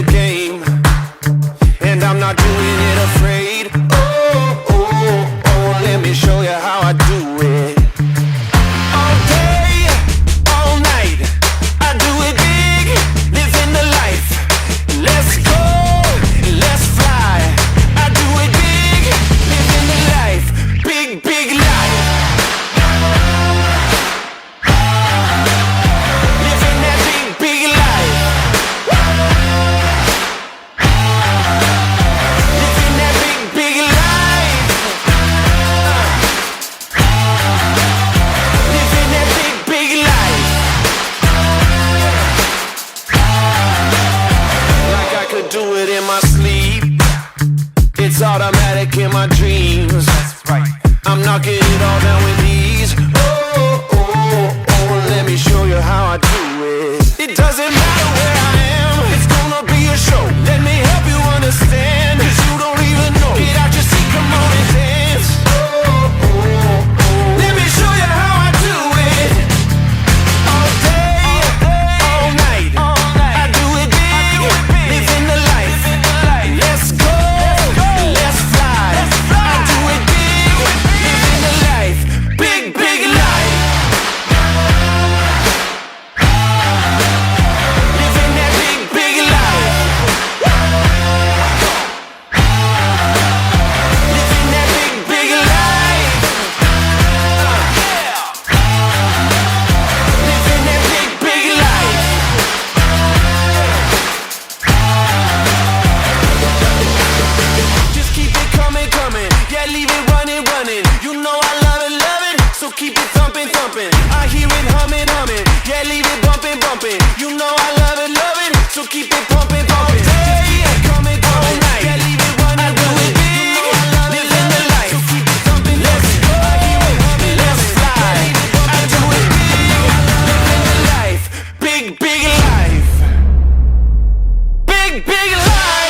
game, and I'm not doing it afraid. Oh, oh, oh, let me show you how I do it. All day, all night, I do it big, living the life. Let's go, let's fly. I do it big, living the life. Big, big life. Living that big, big life. Living that big, big life. Living that big, big life. Like I could do it in my sleep. It's automatic in my dreams. That's right. I'm knocking it all down with ease. Oh, oh, oh, let me show you how I do it. It doesn't matter where I am, it's gonna be a show. Let me help you understand, 'cause you don't even know. Get out your seat, come on and dance. Oh, oh, oh, let me show you how I do it. All day, all night, I do it big, living the life. Let's go, let's fly. I do it big, living the life. Big, big life. Living that big, big life. Living that big, big life. Living that big, big life. Just keep it coming, coming. Yeah, leave it running, running. You know I love it, so keep it thumping, thumping. I hear it humming, humming. Yeah, leave it bumping, bumping. You know I love it, so keep it pumping, pumping. Just keep it coming, coming. Yeah, leave it running, running. You know I love it, so keep it thumping. Let's go, I hear it humming, let's fly. I do it big, living the life. Big, big life. Big, big life.